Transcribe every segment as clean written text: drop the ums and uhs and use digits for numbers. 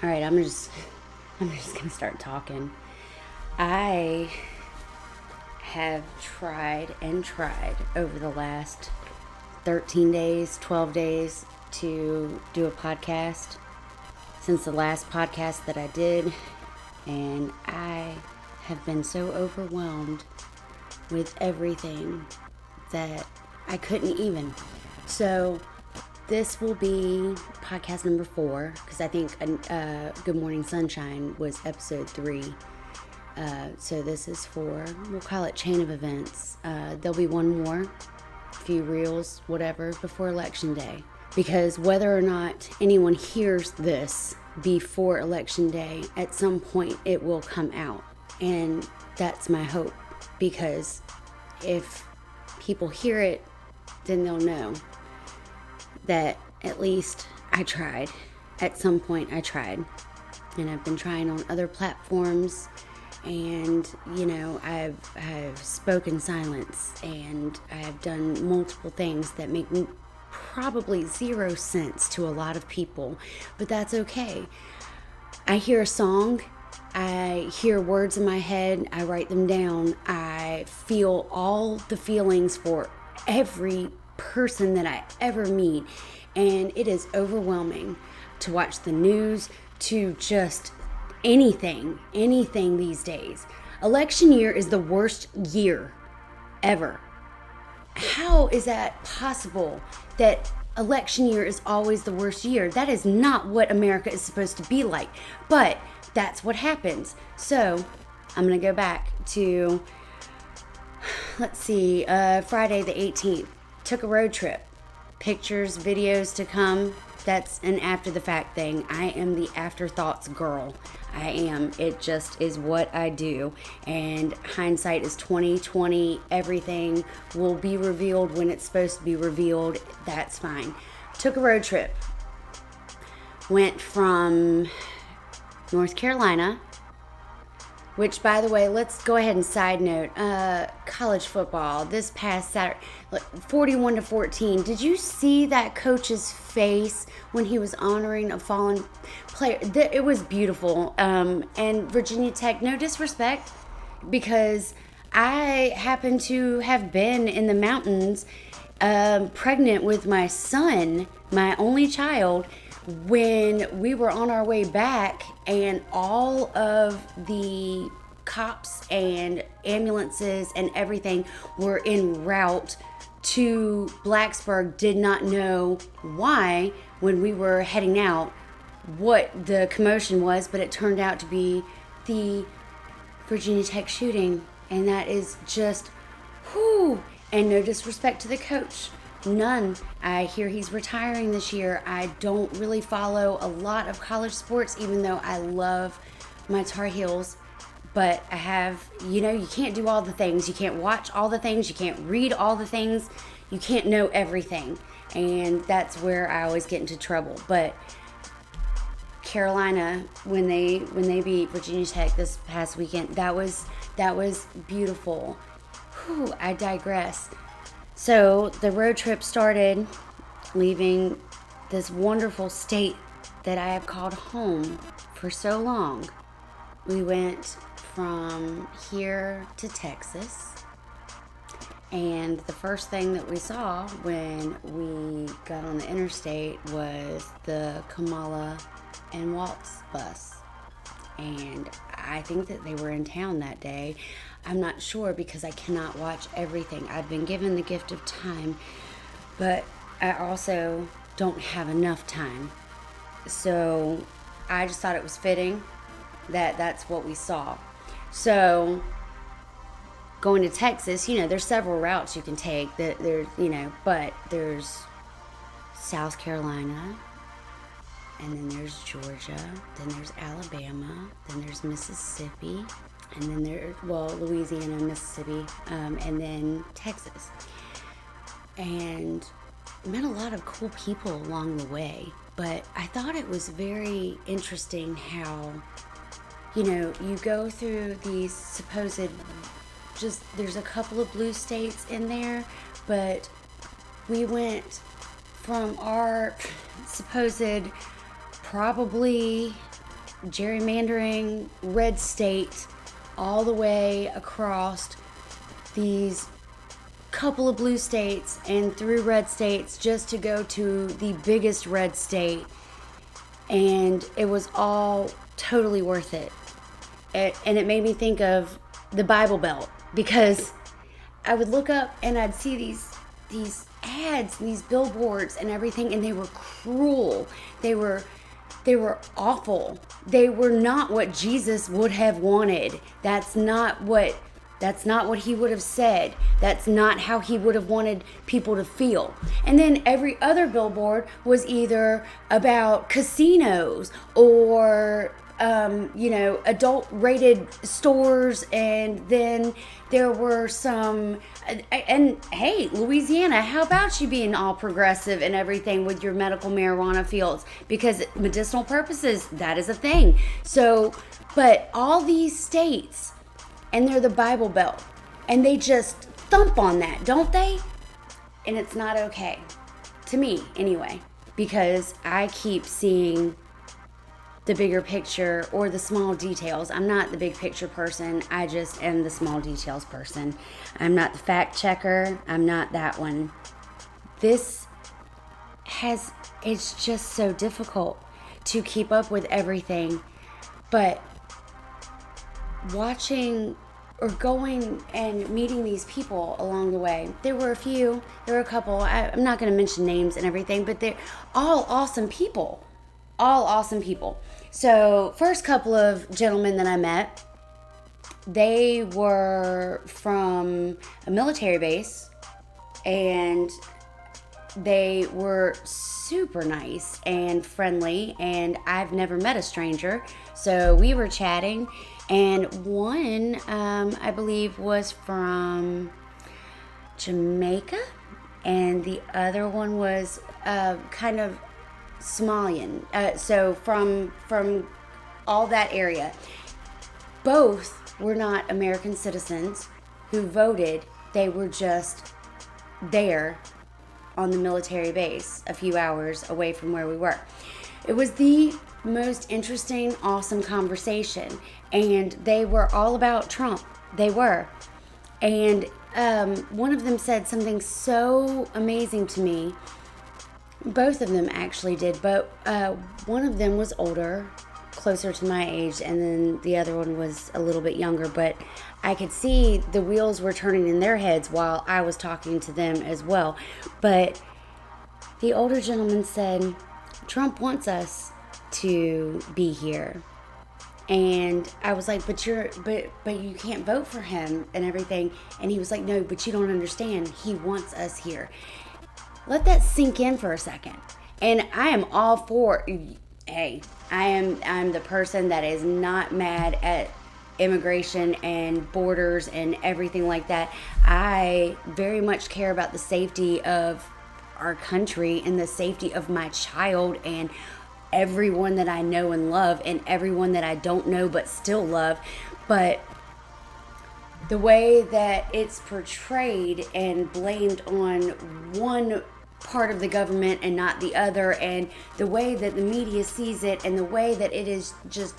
All right, I'm just gonna start talking. I have tried and tried over the last 13 days, 12 days to do a podcast since the last podcast that I did, and I have been so overwhelmed with everything that I couldn't even. So this will be podcast number 4, because I think Good Morning Sunshine was episode 3. So this is 4. We'll call it chain of events. There'll be one more, a few reels, whatever, before Election Day. Because whether or not anyone hears this before Election Day, at some point it will come out. And that's my hope. Because if people hear it, then they'll know that at least I tried. At some point I tried. And I've been trying on other platforms, and I've spoken silence, and I have done multiple things that make probably zero sense to a lot of people, but that's okay. I hear a song, I hear words in my head, I write them down, I feel all the feelings for every person that I ever meet, and it is overwhelming to watch the news, to just anything these days. Election year is the worst year ever. How is that possible, that election year is always the worst year? That is not what America is supposed to be like, but that's what happens. So I'm gonna go back to, let's see, Friday the 18th. Took a road trip. Pictures, videos to come. That's an after the fact thing. I am the afterthoughts girl. I am. It just is what I do. And hindsight is 2020. Everything will be revealed when it's supposed to be revealed. That's fine. Took a road trip. Went from North Carolina, which, by the way, let's go ahead and side note, college football this past Saturday, 41-14. Did you see that coach's face when he was honoring a fallen player? It was beautiful. And Virginia Tech, no disrespect, because I happen to have been in the mountains, pregnant with my son, my only child, when we were on our way back, and all of the cops and ambulances and everything were en route to Blacksburg. Did not know why, when we were heading out, what the commotion was, but it turned out to be the Virginia Tech shooting, and that is just, whew, and no disrespect to the coach. None. I hear he's retiring this year. I don't really follow a lot of college sports, even though I love my Tar Heels. But I have, you can't do all the things. You can't watch all the things. You can't read all the things. You can't know everything. And that's where I always get into trouble. But Carolina, when they beat Virginia Tech this past weekend, that was beautiful. Whew, I digress. So the road trip started, leaving this wonderful state that I have called home for so long. We went from here to Texas, and the first thing that we saw when we got on the interstate was the Kamala and Waltz bus. And I think that they were in town that day. I'm not sure, because I cannot watch everything. I've been given the gift of time, but I also don't have enough time. So I just thought it was fitting that that's what we saw. So going to Texas, there's several routes you can take. But there's South Carolina, and then there's Georgia, then there's Alabama, then there's Mississippi, and then there's, Louisiana, Mississippi, and then Texas. And met a lot of cool people along the way, but I thought it was very interesting how, you go through these supposed, there's a couple of blue states in there, but we went from our supposed probably gerrymandering red state all the way across these couple of blue states and through red states just to go to the biggest red state. And it was all totally worth it. And it made me think of the Bible Belt, because I would look up and I'd see these ads, these billboards and everything, and they were cruel. They were awful. They were not what Jesus would have wanted. That's not what he would have said. That's not how he would have wanted people to feel. And then every other billboard was either about casinos or adult rated stores. And then there were some, and hey, Louisiana, how about you being all progressive and everything with your medical marijuana fields? Because medicinal purposes, that is a thing. So, but all these states, and they're the Bible Belt, and they just thump on that, don't they? And it's not okay. To me, anyway. Because I keep seeing the bigger picture or the small details. I'm not the big picture person. I just am the small details person. I'm not the fact checker. I'm not that one. It's just so difficult to keep up with everything. But watching or going and meeting these people along the way, there were a couple, I'm not going to mention names and everything, but they're all awesome people. So first couple of gentlemen that I met, they were from a military base, and they were super nice and friendly, and I've never met a stranger. So we were chatting, and one, I believe, was from Jamaica, and the other one was kind of Somalian. So from all that area. Both were not American citizens who voted. They were just there on the military base a few hours away from where we were. It was the most interesting, awesome conversation, and they were all about Trump. They were. And one of them said something so amazing to me. Both of them actually did, but one of them was older, closer to my age, and then the other one was a little bit younger, but I could see the wheels were turning in their heads while I was talking to them as well. But the older gentleman said, Trump wants us to be here. And I was like, but you can't vote for him and everything. And he was like, no, but you don't understand. He wants us here. Let that sink in for a second. And I am all for, hey, I'm the person that is not mad at immigration and borders and everything like that. I very much care about the safety of our country and the safety of my child and everyone that I know and love and everyone that I don't know but still love. But the way that it's portrayed and blamed on one part of the government and not the other, and the way that the media sees it, and the way that it is just,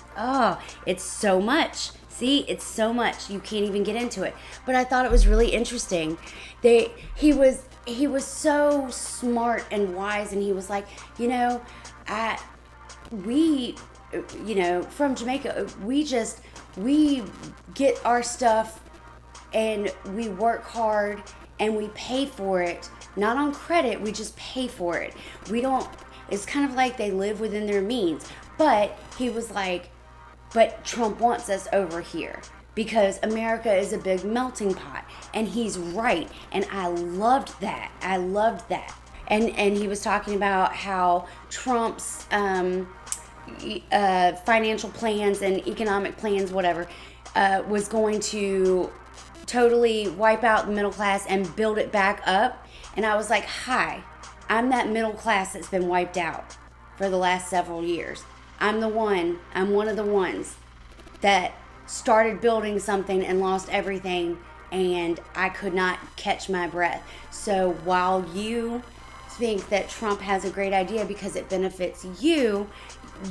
it's so much. See, it's so much. You can't even get into it. But I thought it was really interesting. He was so smart and wise, and he was like, from Jamaica, we get our stuff and we work hard and we pay for it, not on credit, we just pay for it. It's kind of like they live within their means. But he was like, but Trump wants us over here because America is a big melting pot. And he's right. And I loved that. And he was talking about how Trump's financial plans and economic plans, whatever, was going to totally wipe out the middle class and build it back up. And I was like, hi, I'm that middle class that's been wiped out for the last several years. I'm one of the ones that started building something and lost everything, and I could not catch my breath. So while you think that Trump has a great idea because it benefits you.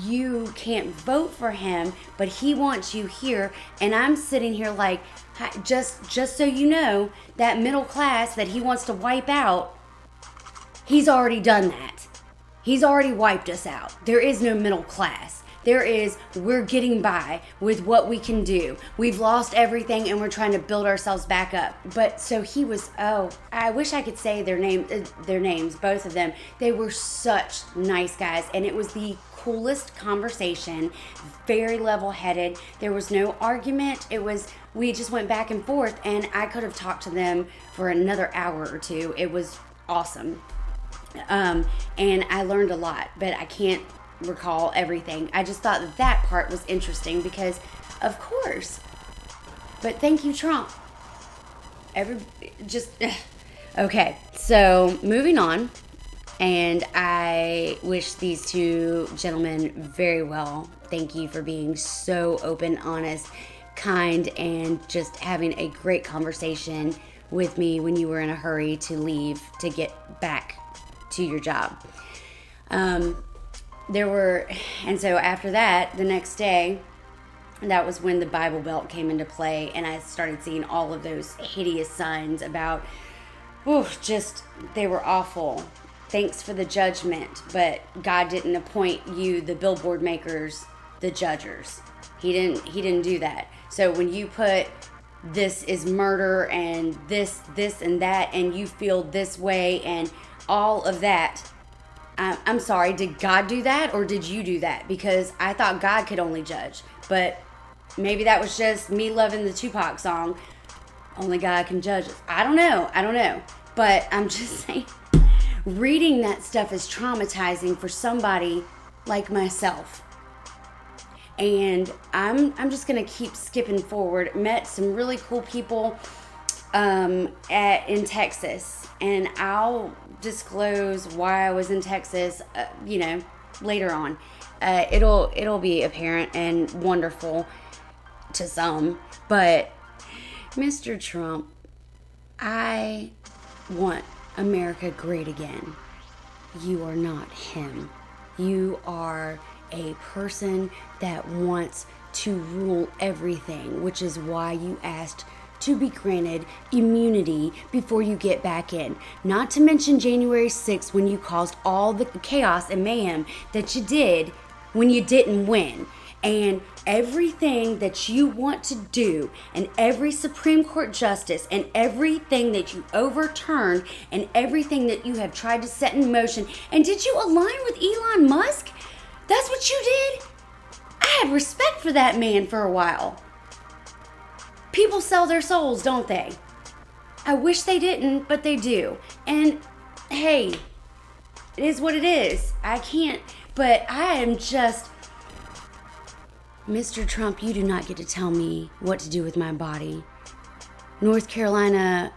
You can't vote for him, but he wants you here. And I'm sitting here like, just so you know, that middle class that he wants to wipe out, he's already done that. He's already wiped us out. There is no middle class. We're getting by with what we can do. We've lost everything and we're trying to build ourselves back up. But so he was, I wish I could say their names, both of them. They were such nice guys, and it was the coolest conversation, very level-headed. There was no argument. We just went back and forth, and I could have talked to them for another hour or two. It was awesome. And I learned a lot, but I can't recall everything. I just thought that part was interesting because, of course. But thank you, Trump. Okay, so moving on. And I wish these two gentlemen very well. Thank you for being so open, honest, kind, and just having a great conversation with me when you were in a hurry to leave to get back to your job. And so after that, the next day, that was when the Bible Belt came into play, and I started seeing all of those hideous signs about, they were awful. Thanks for the judgment, but God didn't appoint you, the billboard makers, the judgers. He didn't do that. So when you put this is murder and this and that, and you feel this way and all of that, I'm sorry, did God do that or did you do that? Because I thought God could only judge, but maybe that was just me loving the Tupac song, Only God Can Judge Us. I don't know, but I'm just saying, reading that stuff is traumatizing for somebody like myself. And I'm just gonna keep skipping forward. Met some really cool people in Texas, and I'll disclose why I was in Texas, later on. It'll be apparent and wonderful to some, but Mr. Trump, I want America great again. You are not him. You are a person that wants to rule everything, which is why you asked to be granted immunity before you get back in. Not to mention January 6th, when you caused all the chaos and mayhem that you did when you didn't win. And everything that you want to do, and every Supreme Court justice, and everything that you overturned, and everything that you have tried to set in motion. And did you align with Elon Musk? That's what you did? I had respect for that man for a while. People sell their souls, don't they? I wish they didn't, but they do. And hey, it is what it is. I can't, but I am just, Mr. Trump, you do not get to tell me what to do with my body. North Carolina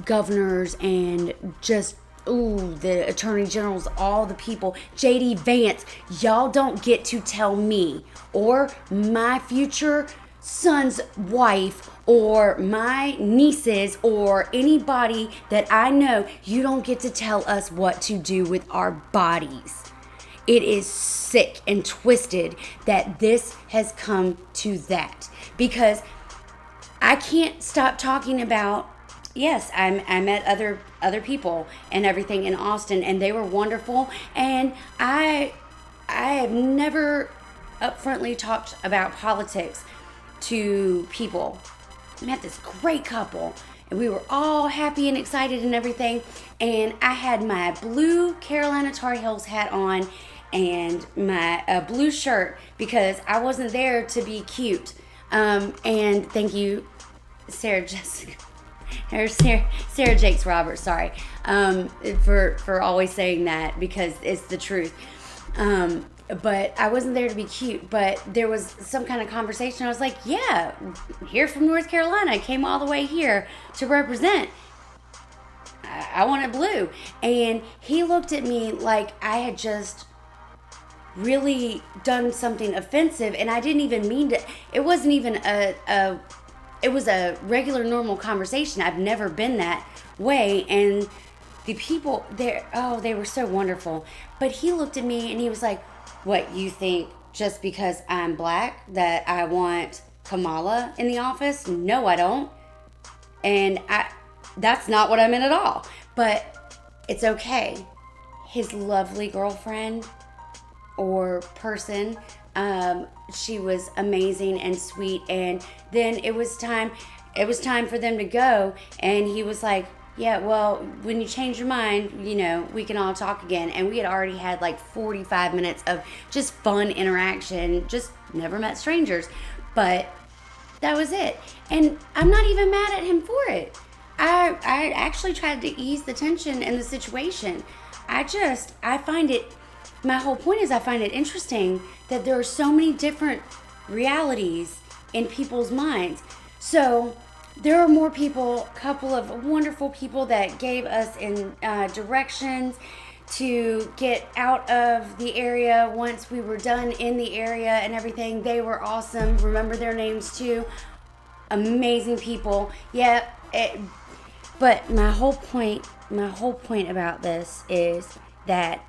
governors and just, the attorney generals, all the people, J.D. Vance, y'all don't get to tell me or my future son's wife or my nieces or anybody that I know, you don't get to tell us what to do with our bodies. It is sick and twisted that this has come to that, because I can't stop talking about, yes, I met other people and everything in Austin, and they were wonderful, and I have never upfrontly talked about politics to people. I met this great couple, and we were all happy and excited and everything, and I had my blue Carolina Tar Heels hat on and my blue shirt because I wasn't there to be cute. And thank you, Sarah Jakes Roberts, sorry, for always saying that, because it's the truth. But I wasn't there to be cute, but there was some kind of conversation. I was like, yeah, here from North Carolina. I came all the way here to represent. I want it blue. And he looked at me like I had just really done something offensive, and I didn't even mean to. It wasn't even it was a regular, normal conversation. I've never been that way, and the people there, oh, they were so wonderful. But he looked at me and he was like, what, you think just because I'm black that I want Kamala in the office? No, I don't. And that's not what I meant at all. But it's okay. His lovely girlfriend or person, she was amazing and sweet. And then it was time for them to go. And he was like, yeah, well, when you change your mind, we can all talk again. And we had already had like 45 minutes of just fun interaction, just never met strangers. But that was it. And I'm not even mad at him for it. I actually tried to ease the tension in the situation. I find it, my whole point is I find it interesting that there are so many different realities in people's minds. So there are more people, a couple of wonderful people that gave us in directions to get out of the area once we were done in the area and everything. They were awesome. Remember their names too. Amazing people. Yeah. But my whole point about this is that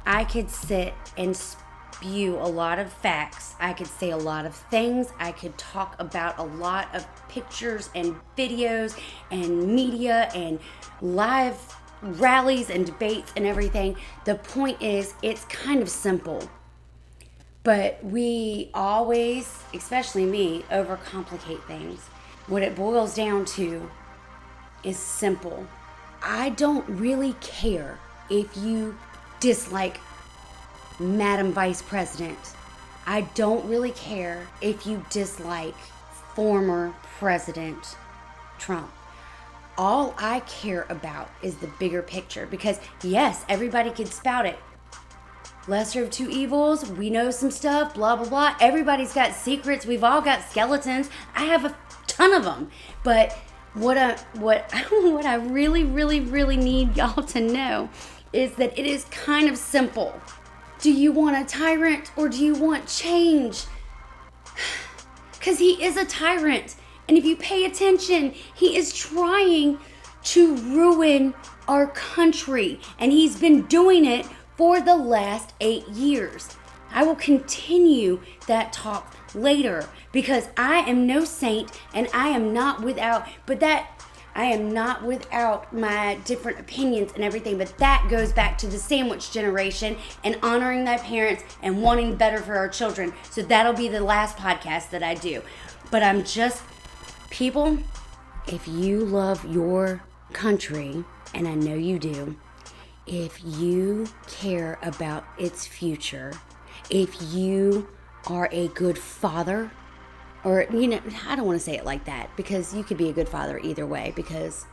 I could sit and spew a lot of facts. I could say a lot of things. I could talk about a lot of pictures and videos and media and live rallies and debates and everything. The point is, it's kind of simple. But we always, especially me, overcomplicate things. What it boils down to is simple. I don't really care if you dislike Madam Vice President. I don't really care if you dislike former President Trump. All I care about is the bigger picture, because yes, everybody can spout it. Lesser of two evils, we know some stuff, blah, blah, blah. Everybody's got secrets. We've all got skeletons. I have a ton of them. But what I really, really, really need y'all to know is that it is kind of simple. Do you want a tyrant or do you want change? Because he is a tyrant. And if you pay attention, he is trying to ruin our country. And he's been doing it for the last 8 years. I will continue that talk later, because I am no saint and I am not without, I am not without my different opinions and everything, but that goes back to the sandwich generation and honoring thy parents and wanting better for our children. So that'll be the last podcast that I do. But I'm just, people, if you love your country, and I know you do, if you care about its future, if you are a good father, or, I don't want to say it like that, because you could be a good father either way, because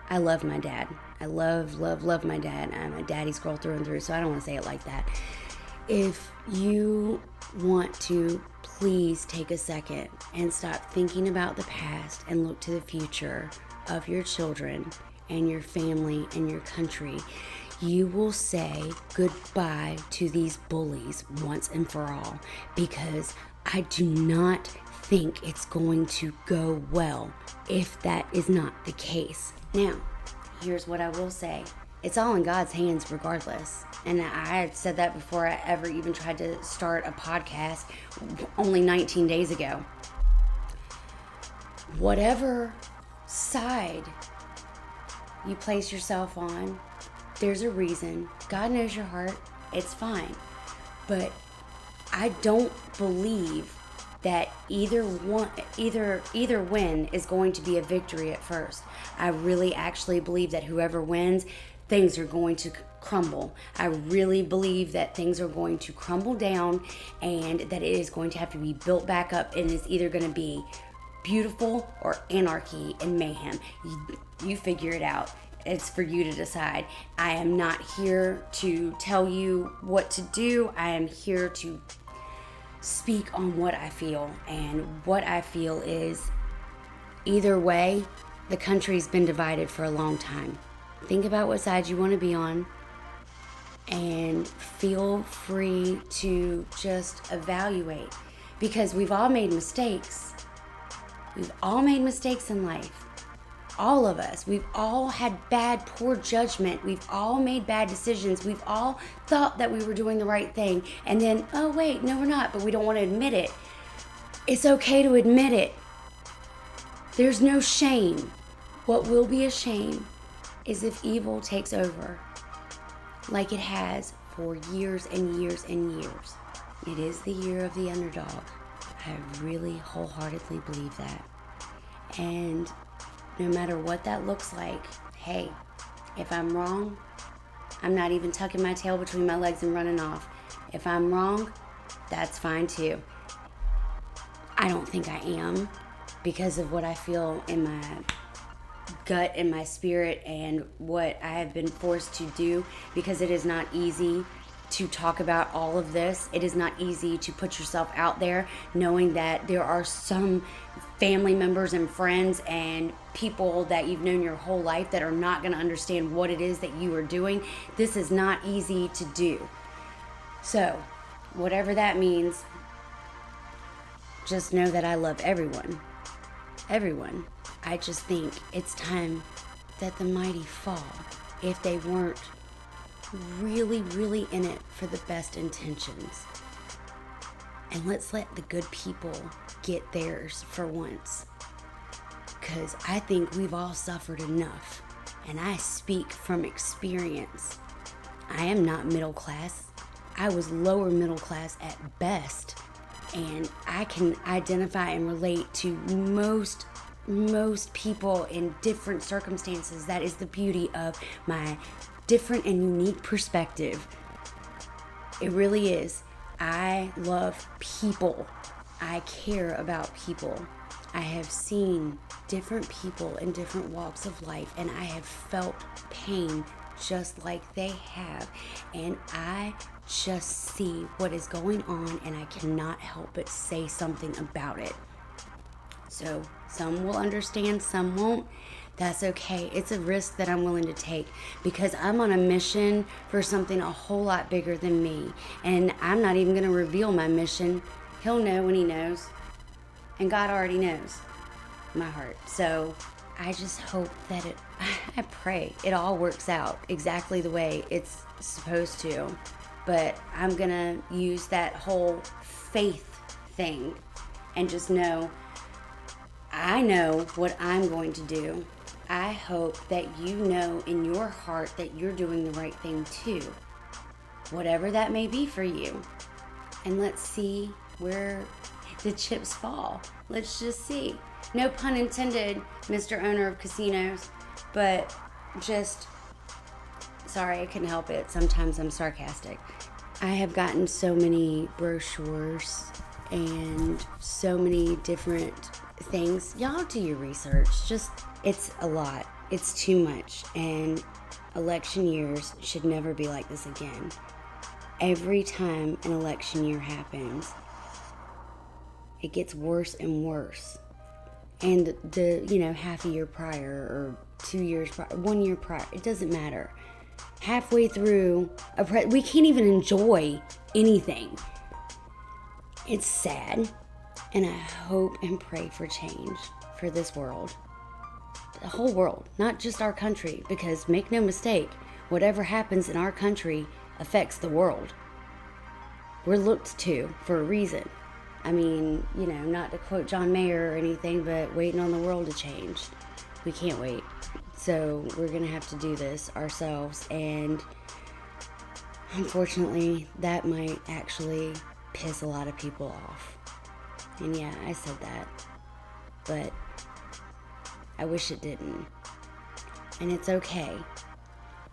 I love my dad. I love my dad. I'm a daddy's girl through and through, so I don't want to say it like that. If you want to, please take a second and stop thinking about the past and look to the future of your children and your family and your country. You will say goodbye to these bullies once and for all, because I do not think it's going to go well if that is not the case. Now, here's what I will say. It's all in God's hands regardless. And I had said that before I ever even tried to start a podcast only 19 days ago. Whatever side you place yourself on, there's a reason. God knows your heart. It's fine. But I don't believe that either win is going to be a victory at first. I really actually believe that whoever wins, things are going to crumble. I really believe that things are going to crumble down and that it is going to have to be built back up, and it's either going to be beautiful or anarchy and mayhem. You figure it out. It's for you to decide. I am not here to tell you what to do. I am here to speak on what I feel. And what I feel is, either way, the country's been divided for a long time. Think about what side you want to be on, and feel free to just evaluate, because we've all made mistakes. We've all made mistakes in life. All of us. We've all had bad, poor judgment. We've all made bad decisions. We've all thought that we were doing the right thing. And then, oh, wait, no, we're not, but we don't want to admit it. It's okay to admit it. There's no shame. What will be a shame is if evil takes over, like it has for years and years and years. It is the year of the underdog. I really wholeheartedly believe that. And no matter what that looks like, hey, if I'm wrong, I'm not even tucking my tail between my legs and running off. If I'm wrong, that's fine too. I don't think I am, because of what I feel in my gut and my spirit and what I have been forced to do, because it is not easy to talk about all of this. It is not easy to put yourself out there knowing that there are some family members and friends and people that you've known your whole life that are not going to understand what it is that you are doing. This is not easy to do. So, whatever that means, just know that I love everyone. Everyone. I just think it's time that the mighty fall if they weren't really, really in it for the best intentions. And let's let the good people get theirs for once. Because I think we've all suffered enough. And I speak from experience. I am not middle class. I was lower middle class at best. And I can identify and relate to most people in different circumstances. That is the beauty of my different and unique perspective. It really is. I love people. I care about people. I have seen different people in different walks of life, and I have felt pain just like they have. And I just see what is going on, and I cannot help but say something about it. So some will understand, some won't. That's okay. It's a risk that I'm willing to take because I'm on a mission for something a whole lot bigger than me. And I'm not even going to reveal my mission. He'll know when he knows. And God already knows my heart. So I just hope that I pray it all works out exactly the way it's supposed to. But I'm going to use that whole faith thing and just know I know what I'm going to do. I hope that you know in your heart that you're doing the right thing too. Whatever that may be for you. And let's see where the chips fall. Let's just see. No pun intended, Mr. Owner of Casinos. But just, sorry, I couldn't help it. Sometimes I'm sarcastic. I have gotten so many brochures and so many different things. Y'all do your research. Just, it's a lot. It's too much. And election years should never be like this again. Every time an election year happens, it gets worse and worse. And the half a year prior or 2 years prior, 1 year prior, it doesn't matter. Halfway through, we can't even enjoy anything. It's sad. And I hope and pray for change for this world. The whole world, not just our country, because make no mistake, whatever happens in our country affects the world. We're looked to for a reason. I mean, not to quote John Mayer or anything, but waiting on the world to change. We can't wait. So we're going to have to do this ourselves. And unfortunately, that might actually piss a lot of people off. And yeah, I said that, but I wish it didn't. And it's okay.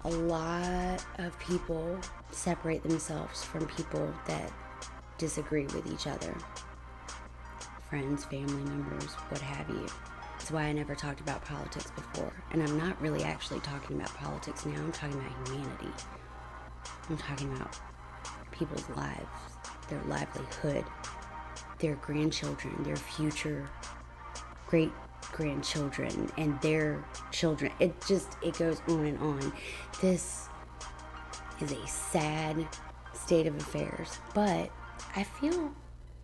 A lot of people separate themselves from people that disagree with each other. Friends, family members, what have you. That's why I never talked about politics before. And I'm not really actually talking about politics now. I'm talking about humanity. I'm talking about people's lives, their livelihood, their grandchildren, their future great-grandchildren, and their children. It goes on and on. This is a sad state of affairs, but I feel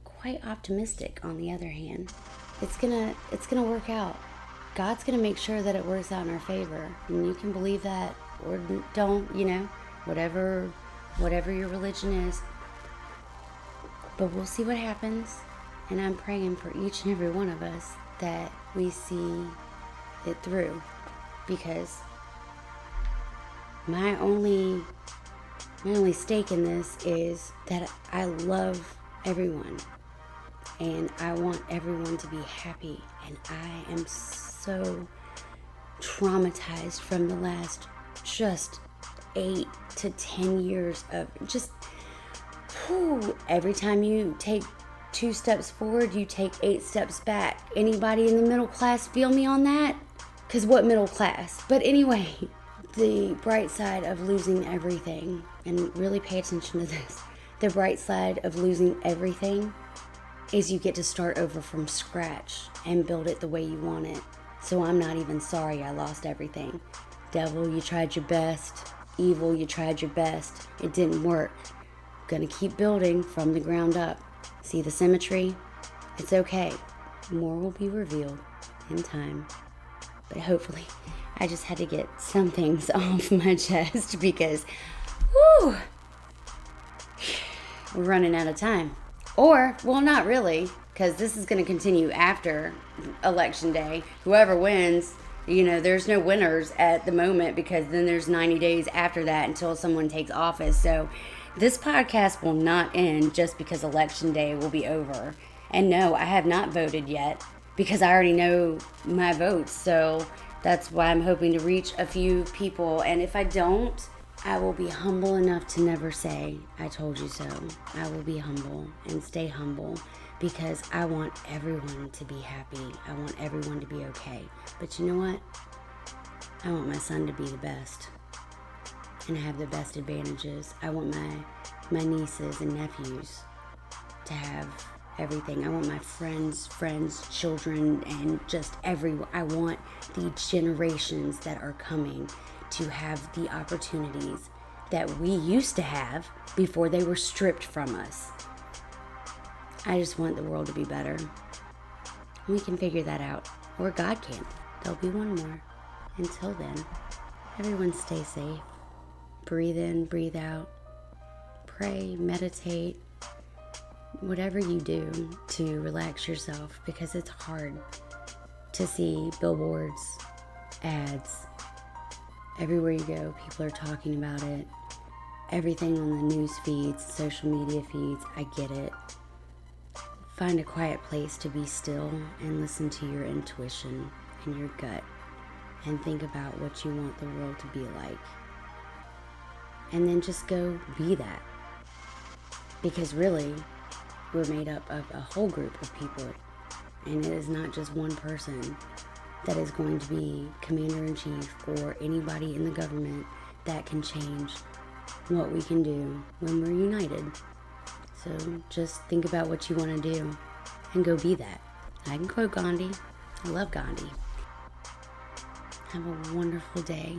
quite optimistic on the other hand. It's gonna work out. God's going to make sure that it works out in our favor. And you can believe that or don't, whatever your religion is. But we'll see what happens. And I'm praying for each and every one of us that we see it through. Because my only stake in this is that I love everyone. And I want everyone to be happy. And I am so traumatized from the last just 8 to 10 years of just, every time you take 2 steps forward, you take 8 steps back. Anybody in the middle class feel me on that? Because what middle class? But anyway, the bright side of losing everything, and really pay attention to this, the bright side of losing everything is you get to start over from scratch and build it the way you want it. So I'm not even sorry I lost everything. Devil, you tried your best. Evil, you tried your best. It didn't work. Gonna keep building from the ground up. See the symmetry? It's okay. More will be revealed in time. But hopefully, I just had to get some things off my chest because, we're running out of time. Or, well, not really, because this is going to continue after Election Day. Whoever wins, there's no winners at the moment because then there's 90 days after that until someone takes office. So this podcast will not end just because Election Day will be over. And no, I have not voted yet because I already know my votes. So that's why I'm hoping to reach a few people. And if I don't, I will be humble enough to never say, I told you so. I will be humble and stay humble because I want everyone to be happy. I want everyone to be okay. But you know what? I want my son to be the best and have the best advantages. I want my nieces and nephews to have everything. I want my friends, children, and just everyone. I want the generations that are coming to have the opportunities that we used to have before they were stripped from us. I just want the world to be better. We can figure that out. Or God can. There'll be one more. Until then, everyone stay safe. Breathe in, breathe out. Pray, meditate. Whatever you do to relax yourself, because it's hard to see billboards, ads. Everywhere you go, people are talking about it. Everything on the news feeds, social media feeds, I get it. Find a quiet place to be still and listen to your intuition and your gut and think about what you want the world to be like. And then just go be that. Because really, we're made up of a whole group of people. And it is not just one person that is going to be commander-in-chief or anybody in the government that can change what we can do when we're united. So just think about what you want to do and go be that. I can quote Gandhi. I love Gandhi. Have a wonderful day.